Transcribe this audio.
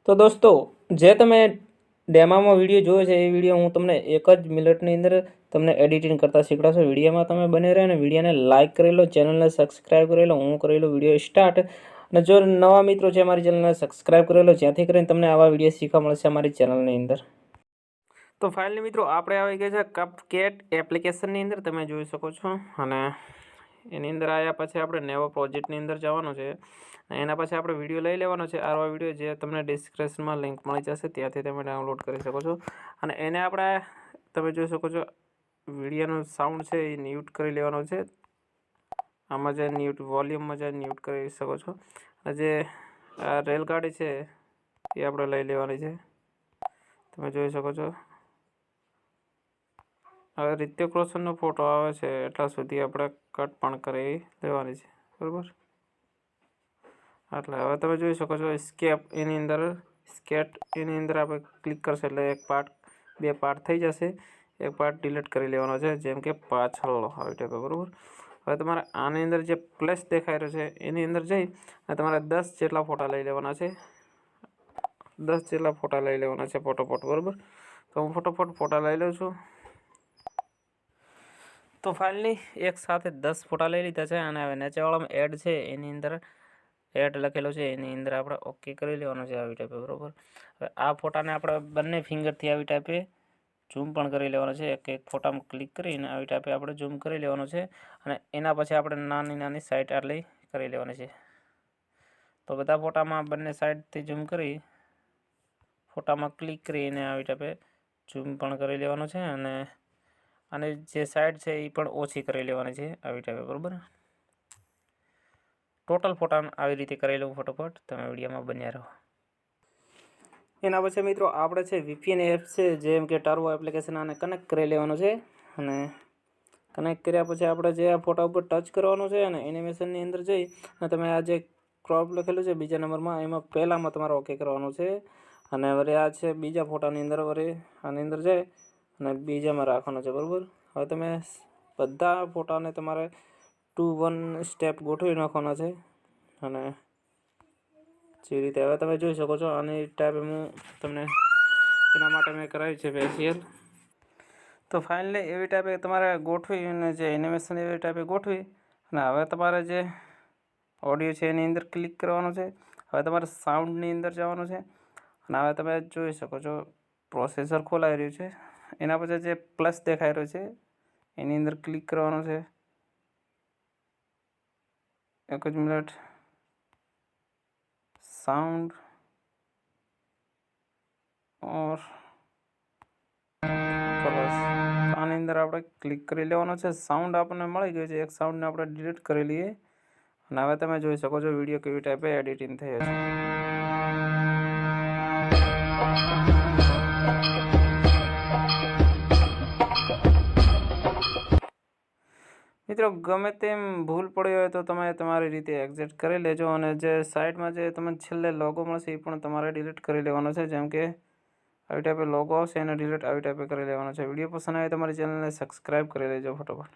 તો દોસ્તો જે તમે ડેમામાં વિડીયો જોયો છે એ વિડીયો હું તમને 1 જ મિનિટની અંદર તમને એડિટિંગ કરતા શીખવાડશો। વિડીયોમાં તમે બને રહો અને વિડીયોને લાઇક કરી લો, ચેનલને સબસ્ક્રાઇબ કરી લો। હું કરી લો વિડીયો સ્ટાર્ટ। અને જો નવા મિત્રો છે અમારી ચેનલને સબસ્ક્રાઇબ કરી લો, જેથી કરીને તમને આવા વિડીયો શીખવા મળશે અમારી ચેનલની અંદર। તો ફાઇનલી મિત્રો આપણે આવી ગયા છે કપકેટ એપ્લિકેશનની અંદર, તમે જોઈ શકો છો। અને એની અંદર આવ્યા પછી આપણે નેવો પ્રોજેક્ટની અંદર જવાનું છે। એના પછી આપણે વિડીયો લઈ લેવાનો છે। આવા વિડીયો જે તમને ડિસ્ક્રિપ્શનમાં લિંક મળી જશે, ત્યાંથી તમે ડાઉનલોડ કરી શકો છો। અને એને આપણે તમે જોઈ શકો છો વિડીયોનું સાઉન્ડ છે એ મ્યુટ કરી લેવાનો છે। આમાં જે મ્યુટ વોલ્યુમમાં જે મ્યુટ કરી શકો છો। અને જે રેલગાડી છે એ આપણે લઈ લેવાની છે, તમે જોઈ શકો છો। હવે રિતિક રોશનનો ફોટો આવે છે એટલા સુધી આપણે કટ પણ કરી લેવાની છે, બરાબર। એટલે હવે તમે જોઈ શકો છો સ્કેપ એની અંદર આપણે ક્લિક કરશે એટલે એક પાર્ટ 2 પાર્ટ થઈ જશે। એક પાર્ટ ડિલીટ કરી લેવાનો છે, જેમ કે પાછળ આવી ટાઈપ, બરાબર। હવે તમારે આની અંદર જે પ્લસ દેખાઈ રહ્યો છે એની અંદર જઈ અને તમારે 10 જેટલા ફોટા લઈ લેવાના છે। 10 જેટલા ફોટા લઈ લેવાના છે ફોટોફોટ, બરાબર। તો હું ફોટોફોટ ફોટા લઈ લઉં છું। તો ફાઇનલી એક સાથે 10 ફોટા લઈ લીધા છે। અને હવે નીચેવાળામાં એડ છે એની અંદર એડ લખેલો છે, એની અંદર આપણે ઓકે કરી લેવાનો છે આવી ટાઈપે, બરાબર। હવે આ ફોટાને આપણે બંને ફિંગરથી આવી ટાઈપે ઝૂમ પણ કરી લેવાનો છે। એક ફોટામાં ક્લિક કરીને આવી ટાઈપે આપણે ઝૂમ કરી લેવાનો છે। અને એના પછી આપણે નાની નાની સાઈડ આટલી કરી લેવાની છે। તો બધા ફોટામાં બંને સાઈડથી ઝૂમ કરી ફોટામાં ક્લિક કરીને આવી ટાઈપે ઝૂમ પણ કરી લેવાનો છે। અને જે સાઈડ છે એ પણ ઓછી કરી લેવાની છે આવી ટાઈપે, બરાબર। ટોટલ ફોટા આવી રીતે કરી લઉં ફોટોફોટ, તમે વિડીયોમાં બન્યા રહો। એના પછી મિત્રો આપણે છે VPN એપ છે, જેમ કે ટર્બો એપ્લિકેશન, આને કનેક્ટ કરી લેવાનો છે। અને કનેક્ટ કર્યા પછી આપણે જે આ ફોટા ઉપર ટચ કરવાનો છે અને એનિમેશનની અંદર જઈ અને તમે આ જે ક્રોપ લખેલું છે બીજા નંબરમાં, એમાં પહેલામાં તમારે ઓકે કરવાનું છે। અને વળી આ છે બીજા ફોટાની અંદર, વળી આની અંદર જાય અને બીજામાં રાખવાનો છે, બરાબર। હવે તમે બધા ફોટાને તમારે 2-1 સ્ટેપ ગોઠવી નાખવાના છે। અને જે રીતે હવે તમે જોઈ શકો છો આની ટાઈપે હું તમને એના માટે મેં કરાવ્યું છે ફેશિયલ। તો ફાઇનલી એવી ટાઈપે તમારે ગોઠવી અને જે એનિમેશન એવી ટાઈપે ગોઠવી અને હવે તમારે જે ઓડિયો છે એની અંદર ક્લિક કરવાનું છે। હવે તમારે સાઉન્ડની અંદર જવાનું છે અને હવે તમે જોઈ શકો છો પ્રોસેસર ખોલાઈ રહ્યું છે। એના પછી જે પ્લસ દેખાઈ રહ્યો છે એની અંદર ક્લિક કરવાનું છે। 1 જ મિનિટ। સાઉન્ડ ઓર કલર્સ, આની અંદર આપણે ક્લિક કરી લેવાનો છે। સાઉન્ડ આપણને મળી ગયું છે, એક સાઉન્ડને આપણે ડિલીટ કરી લઈએ। અને હવે તમે જોઈ શકો છો વિડીયો કેવી ટાઈપે એડિટિંગ થયો છે। મિત્રો ગમે તેમ ભૂલ પડી હોય તો તમે તમારી રીતે એડજસ્ટ કરી લેજો। અને જે સાઈડમાં જે તમને છેલ્લે લોગો મળશે એ પણ તમારે ડિલીટ કરી લેવાનો છે, જેમ કે આવી ટાઈપે લોગો આવશે એને ડિલીટ આવી ટાઈપે કરી લેવાનો છે। વિડીયો પસંદ આવે તમારી ચેનલને સબસ્ક્રાઈબ કરી લેજો ફટાફટ।